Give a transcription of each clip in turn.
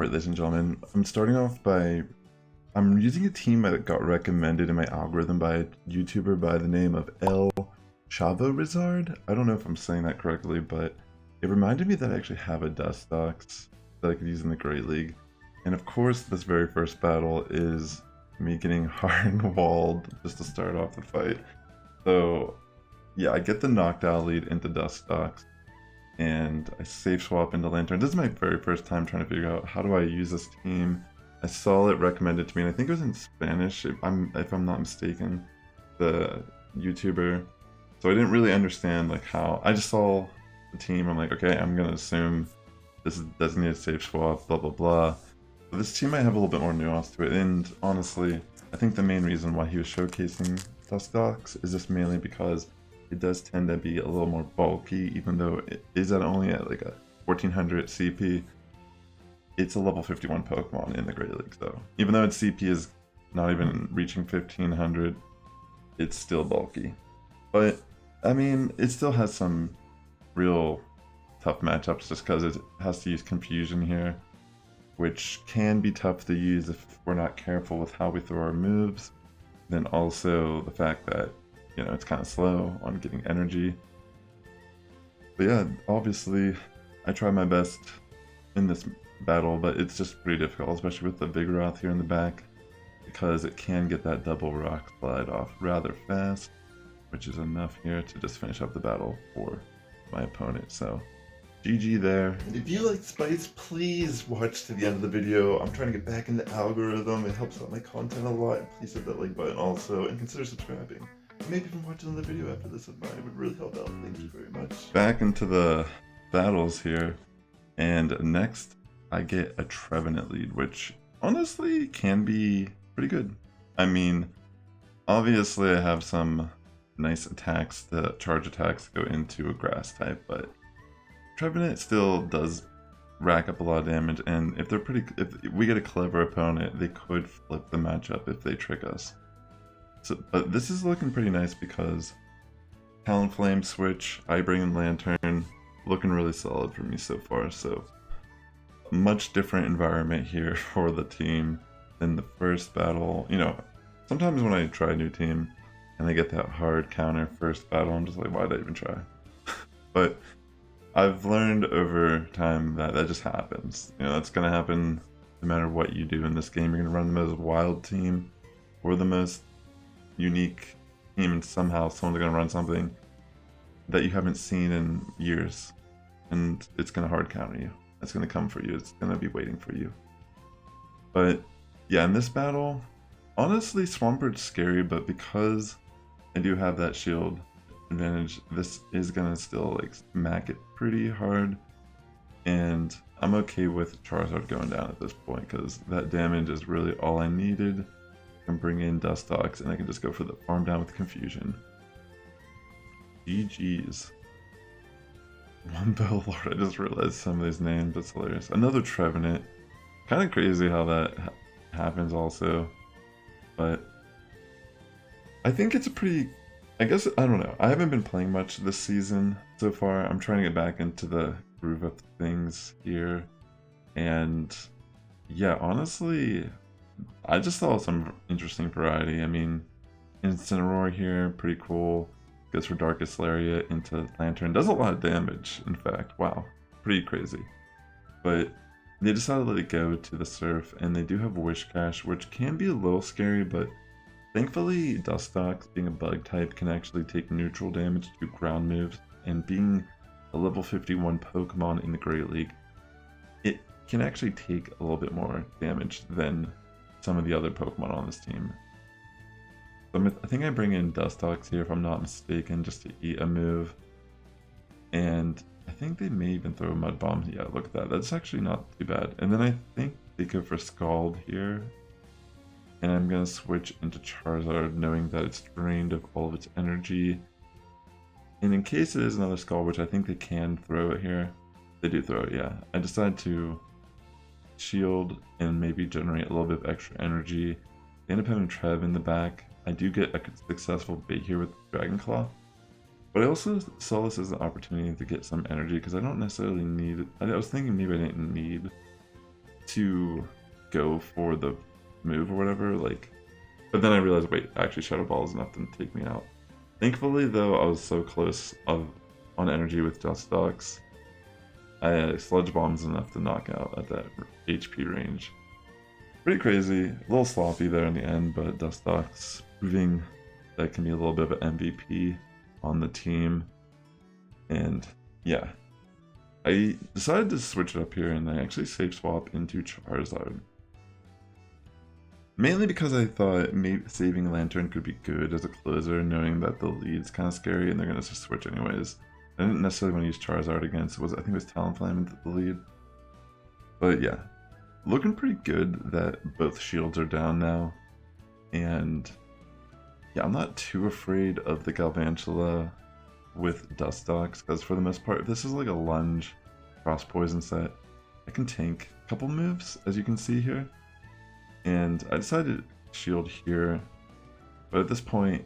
Alright, ladies and gentlemen, I'm starting off by... I'm using a team that got recommended in my algorithm by a YouTuber by the name of Charizard. I don't know if I'm saying that correctly, but it reminded me that I actually have a Dustox that I could use in the Great League. And of course, this very first battle is me getting hard walled just to start off the fight. So yeah, I get the knocked out lead into Dustox, and I safe swap into Lanturn. This is my very first time trying to figure out how do I use this team. I saw it recommended to me, and I think it was in Spanish, if I'm not mistaken, the YouTuber. So I didn't really understand like how. I just saw the team. I'm like, okay, I'm gonna assume this is designated safe swap, blah blah blah. But this team might have a little bit more nuance to it, and honestly, I think the main reason why he was showcasing Dustox is just mainly because it does tend to be a little more bulky, even though it is only at like a 1400 CP. It's a level 51 Pokemon in the Great League, so even though its CP is not even reaching 1500, it's still bulky. But I mean, it still has some real tough matchups just because it has to use Confusion here, which can be tough to use if we're not careful with how we throw our moves. Then also the fact that, you know, it's kind of slow on getting energy. But yeah, obviously I try my best in this battle, but it's just pretty difficult, especially with the Vigoroth here in the back, because it can get that double rock slide off rather fast, which is enough here to just finish up the battle for my opponent. So GG there. If you like Spice, please watch to the end of the video. I'm trying to get back in the algorithm. It helps out my content a lot. Please hit that like button also, and consider subscribing. Maybe even watching the video after this of mine. It would really help out. Thank you very much. Back into the battles here, and next I get a Trevenant lead, which honestly can be pretty good. I mean, obviously I have some nice attacks, the charge attacks go into a grass type, but Trevenant still does rack up a lot of damage, and if we get a clever opponent, they could flip the matchup if they trick us. So, but this is looking pretty nice because Talonflame switch, I bring in Lanturn, looking really solid for me so far. So much different environment here for the team than the first battle. You know, sometimes when I try a new team and I get that hard counter first battle, I'm just like, why did I even try? But I've learned over time that that just happens. You know, that's gonna happen no matter what you do in this game. You're gonna run the most wild team or the most unique team, and somehow someone's gonna run something that you haven't seen in years, and it's gonna hard counter you. It's gonna come for you. It's gonna be waiting for you. But yeah, in this battle, honestly, Swampert's scary, but because I do have that shield advantage, this is gonna still like smack it pretty hard, and I'm okay with Charizard going down at this point because that damage is really all I needed. I can bring in Dustox and I can just go for the farm down with Confusion. GG's. Wumbo Lord, I just realized some of these names, that's hilarious. Another Trevenant. Kind of crazy how that happens also, but I think it's a pretty, I guess, I don't know. I haven't been playing much this season so far. I'm trying to get back into the groove of things here, and yeah, honestly, I just saw some interesting variety. I mean, Incineroar here, pretty cool. Goes for Darkest Lariat into Lanturn. Does a lot of damage, in fact. Wow, pretty crazy. But they decided to let it go to the Surf, and they do have Wiscash, which can be a little scary, but thankfully Dustox, being a bug type, can actually take neutral damage to ground moves, and being a level 51 Pokemon in the Great League, it can actually take a little bit more damage than some of the other Pokemon on this team. So I think I bring in Dustox here, if I'm not mistaken, just to eat a move. And I think they may even throw a Mud Bomb. Yeah, look at that. That's actually not too bad. And then I think they go for Scald here. And I'm going to switch into Charizard, knowing that it's drained of all of its energy. And in case it is another Scald, which I think they can throw it here. They do throw it, yeah. I decide to shield and maybe generate a little bit of extra energy. They end up having Trev in the back. I do get a successful bait here with Dragon Claw, but I also saw this as an opportunity to get some energy because I don't necessarily need it. I was thinking maybe I didn't need to go for the move or whatever, like, but then I realized, wait, actually Shadow Ball is enough to take me out. Thankfully, though, I was so close on energy with Dustox. Sludge Bomb's enough to knock out at that HP range. Pretty crazy, a little sloppy there in the end, but Dustox proving that can be a little bit of an MVP on the team. And yeah, I decided to switch it up here, and I actually safe swap into Charizard. Mainly because I thought maybe saving Lanturn could be good as a closer, knowing that the lead's kind of scary and they're going to just switch anyways. I didn't necessarily want to use Charizard against, I think it was Talonflame into the lead. But yeah, looking pretty good that both shields are down now. And yeah, I'm not too afraid of the Galvantula with Dustox, because for the most part, if this is like a lunge cross poison set, I can tank a couple moves, as you can see here. And I decided to shield here, but at this point,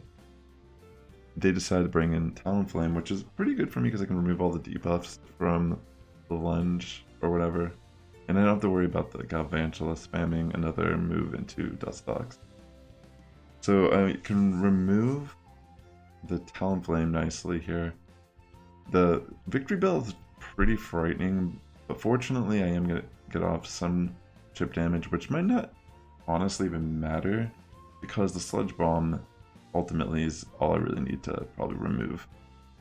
they decided to bring in Talonflame, which is pretty good for me because I can remove all the debuffs from the lunge or whatever, and I don't have to worry about the Galvantula spamming another move into Dustox. So I can remove the Talonflame nicely here. The Victory Bell is pretty frightening, but fortunately I am going to get off some chip damage, which might not honestly even matter, because the Sludge Bomb ultimately is all I really need to probably remove.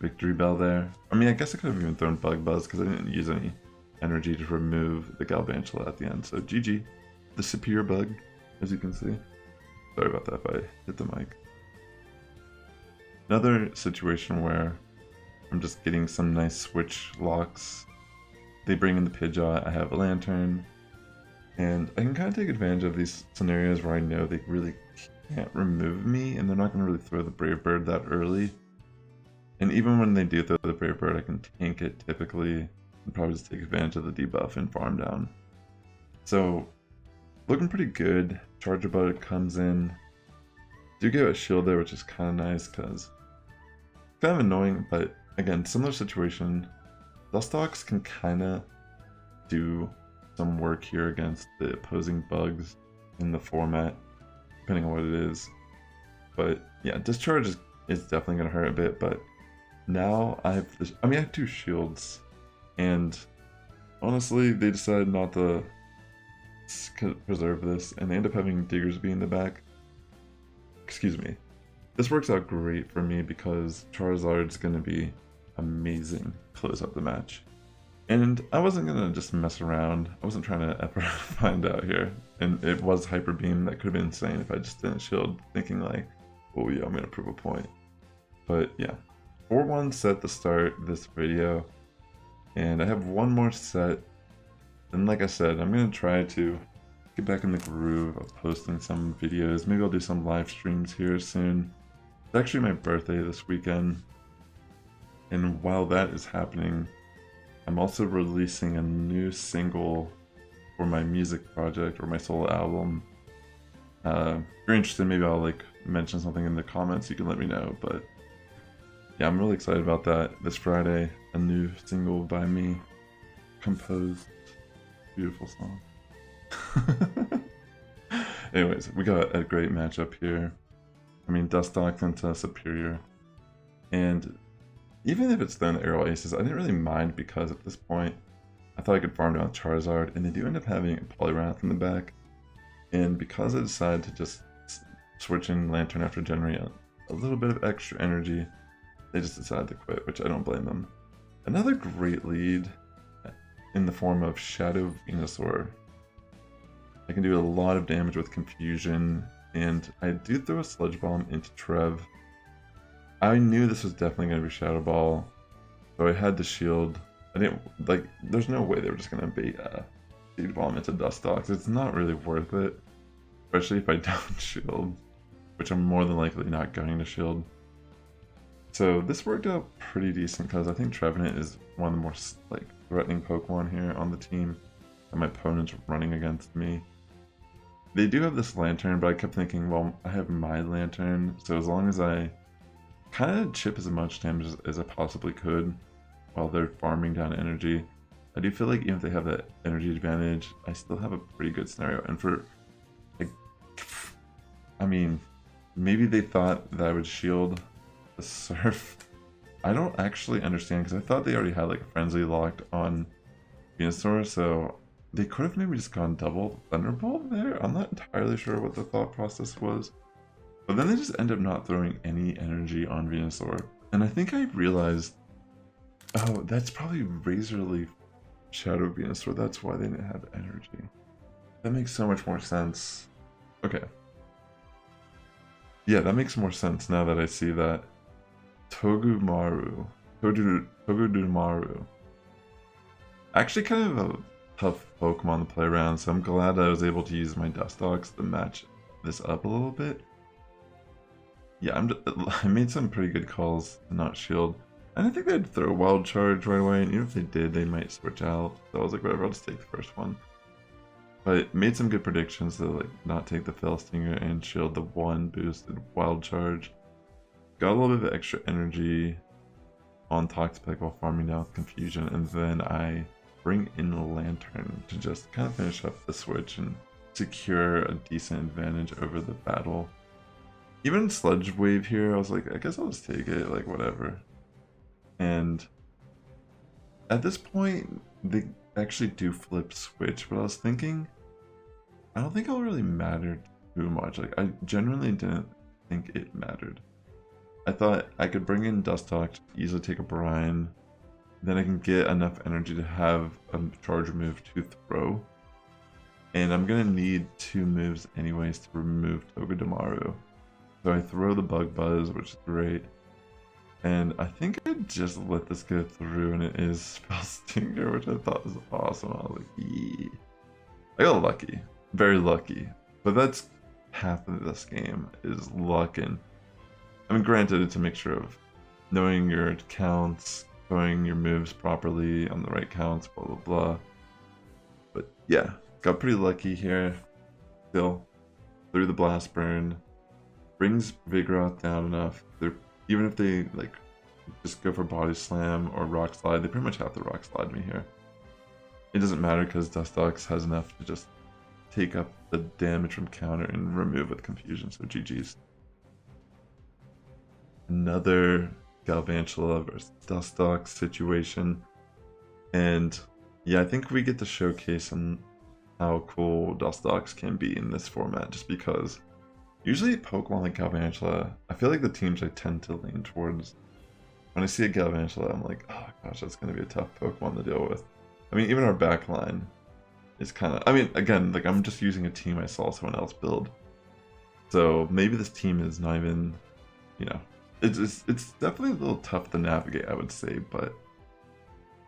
Victory Bell there. I mean, I guess I could have even thrown Bug Buzz because I didn't use any energy to remove the Galvantula at the end. So GG, the superior bug, as you can see. Sorry about that if I hit the mic. Another situation where I'm just getting some nice switch locks. They bring in the Pidgeot, I have a Lanturn, and I can kind of take advantage of these scenarios where I know they really can't remove me, and they're not going to really throw the Brave Bird that early. And even when they do throw the Brave Bird, I can tank it typically, and probably just take advantage of the debuff and farm down. So, looking pretty good. Charger Bug comes in. Do get a shield there, which is kind of nice, because it's kind of annoying, but again, similar situation. Dustox can kind of do some work here against the opposing bugs in the format, depending on what it is. But yeah, Discharge is definitely going to hurt a bit, but now I have this, I have two shields, and honestly, they decided not to preserve this, and they end up having Diggersby in the back. Excuse me. This works out great for me because Charizard's going to be amazing to close up the match. And I wasn't going to just mess around. I wasn't trying to ever find out here. And it was Hyper Beam. That could have been insane if I just didn't shield, thinking like, oh yeah, I'm going to prove a point. But yeah, 4-1 set to start this video. And I have one more set. And like I said, I'm going to try to get back in the groove of posting some videos. Maybe I'll do some live streams here soon. It's actually my birthday this weekend. And while that is happening, I'm also releasing a new single for my music project or my solo album. If you're interested, maybe I'll mention something in the comments. You can let me know. But yeah, I'm really excited about that. This Friday, a new single by me, composed, beautiful song. Anyways, we got a great matchup here. Dustox into Superior, and even if it's then Aerial Aces, I didn't really mind because at this point, I thought I could farm down Charizard, and they do end up having a Poliwrath in the back. And because I decided to just switch in Lanturn after generating a little bit of extra energy, they just decided to quit, which I don't blame them. Another great lead in the form of Shadow Venusaur. I can do a lot of damage with Confusion, and I do throw a Sludge Bomb into Trev. I knew this was definitely going to be Shadow Ball, so I had to shield. I didn't, there's no way they were just going to bait a Seed Bomb into Dustox. It's not really worth it, especially if I don't shield, which I'm more than likely not going to shield. So this worked out pretty decent because I think Trevenant is one of the more threatening Pokemon here on the team, and my opponent's running against me. They do have this Lanturn, but I kept thinking, well, I have my Lanturn, so as long as I kind of chip as much damage as I possibly could while they're farming down energy, I do feel like even if they have that energy advantage, I still have a pretty good scenario. And for, like, I mean, maybe they thought that I would shield the Surf. I don't actually understand, because I thought they already had like a Frenzy locked on Venusaur, so they could have maybe just gone double Thunderbolt there. I'm not entirely sure what the thought process was. But then they just end up not throwing any energy on Venusaur. And I think I realized, oh, that's probably Razor Leaf Shadow Venusaur. That's why they didn't have energy. That makes so much more sense. Okay. Yeah, that makes more sense now that I see that. Togedemaru. Actually kind of a tough Pokemon to play around, so I'm glad I was able to use my Dustox to match this up a little bit. Yeah, I made some pretty good calls to not shield. And I think they'd throw Wild Charge right away, and even if they did, they might switch out. So I was like, whatever, I'll just take the first one. But made some good predictions to like not take the Fell Stinger and shield the one boosted Wild Charge. Got a little bit of extra energy on Toxapex while farming down with Confusion, and then I bring in the Lanturn to just kind of finish up the switch and secure a decent advantage over the battle. Even Sludge Wave here, I was like, I guess I'll just take it, like whatever. And at this point, they actually do flip switch, but I was thinking, I don't think it'll really matter too much. Like, I genuinely didn't think it mattered. I thought I could bring in Dustox, easily take a Brine, then I can get enough energy to have a charge move to throw. And I'm gonna need 2 moves anyways to remove Togedemaru. So I throw the Bug Buzz, which is great. And I think I just let this go through, and it is Spell Stinger, which I thought was awesome. I was like, yeah. I got lucky. Very lucky. But that's half of this game, is luck. And I mean, granted, it's a mixture of knowing your counts, throwing your moves properly on the right counts, blah, blah, blah. But yeah, got pretty lucky here. Still, through the Blast Burn. Brings Vigoroth down enough. Even if they like just go for Body Slam or Rock Slide, they pretty much have to Rock Slide me here. It doesn't matter because Dustox has enough to just take up the damage from counter and remove with Confusion, so GG's. Another Galvantula versus Dustox situation. And yeah, I think we get to showcase how cool Dustox can be in this format, just because usually Pokemon like Galvantula, I feel like the teams I tend to lean towards, when I see a Galvantula, I'm like, oh gosh, that's going to be a tough Pokemon to deal with. I mean, even our backline is kind of, I mean, again, like I'm just using a team I saw someone else build. So maybe this team is not even, you know, it's definitely a little tough to navigate, I would say, but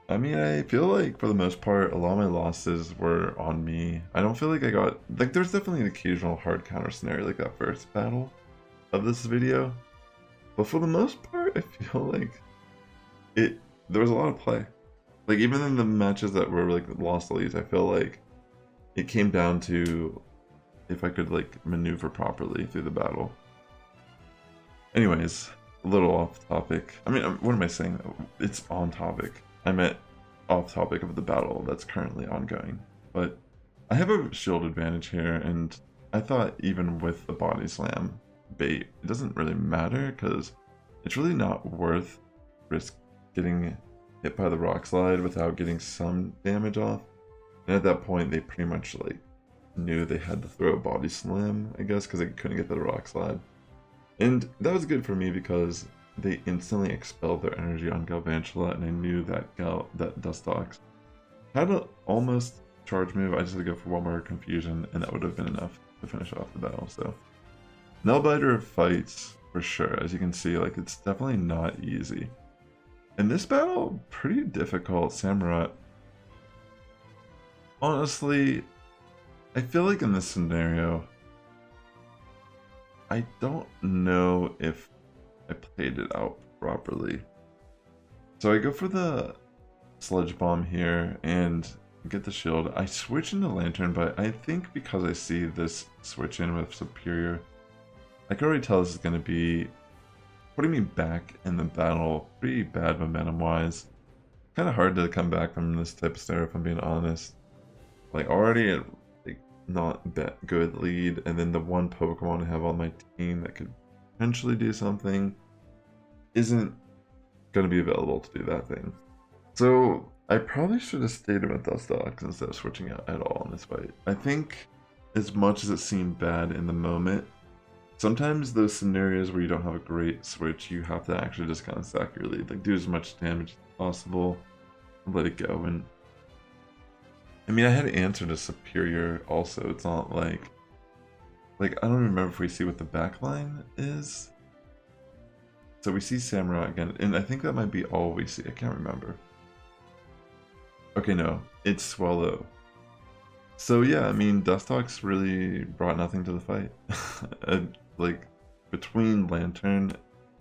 I mean, I feel like for the most part, a lot of my losses were on me. I don't feel like I got, like, there's definitely an occasional hard counter scenario like that first battle of this video. But for the most part, I feel like there was a lot of play. Like, even in the matches that were, like, lost leads, I feel like it came down to if I could, like, maneuver properly through the battle. Anyways, a little off topic. I mean, what am I saying? It's on topic. I meant off topic of the battle that's currently ongoing. But I have a shield advantage here, and I thought even with the Body Slam bait, it doesn't really matter because it's really not worth risk getting hit by the Rock Slide without getting some damage off. And at that point, they pretty much like knew they had to throw a Body Slam, I guess, because they couldn't get the Rock Slide. And that was good for me because they instantly expelled their energy on Galvantula, and I knew that Dustox had an almost charge move. I just had to go for one more Confusion, and that would have been enough to finish off the battle. So, Nailbiter fights for sure. As you can see, like it's definitely not easy. In this battle, pretty difficult. Samurott. Honestly, I feel like in this scenario, I don't know if I played it out properly. So I go for the Sludge Bomb here and get the shield. I switch into Lanturn, but I think because I see this switch in with Superior, I can already tell this is going to be putting me back in the battle pretty bad momentum wise. kind of hard to come back from this type of stare if I'm being honest. Like already at like not that good lead, and then the one Pokemon I have on my team that could potentially do something isn't going to be available to do that thing. So I probably should have stayed with Dustox instead of switching out at all in this fight. I think as much as it seemed bad in the moment, sometimes those scenarios where you don't have a great switch, you have to actually just kind of sack your lead, like do as much damage as possible, and let it go. And I mean, I had answered a superior also. It's not like I don't remember if we see what the backline is. So we see Samurai again, and I think that might be all we see. I can't remember. Okay, no, it's Swallow. So yeah, I mean, Dustox really brought nothing to the fight. Like, between Lanturn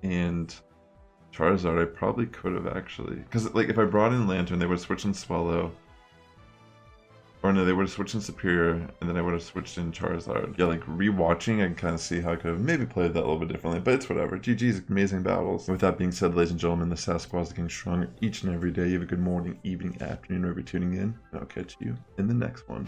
and Charizard, I probably could have actually. Because, like, if I brought in Lanturn, they would have switched in Swallow. Or no, they would have switched in Superior, and then I would have switched in Charizard. Yeah, like, rewatching, I can kind of see how I could have maybe played that a little bit differently, but it's whatever. GG's, amazing battles. With that being said, ladies and gentlemen, the Sass Squad is getting stronger each and every day. You have a good morning, evening, afternoon, wherever you're tuning in, and I'll catch you in the next one.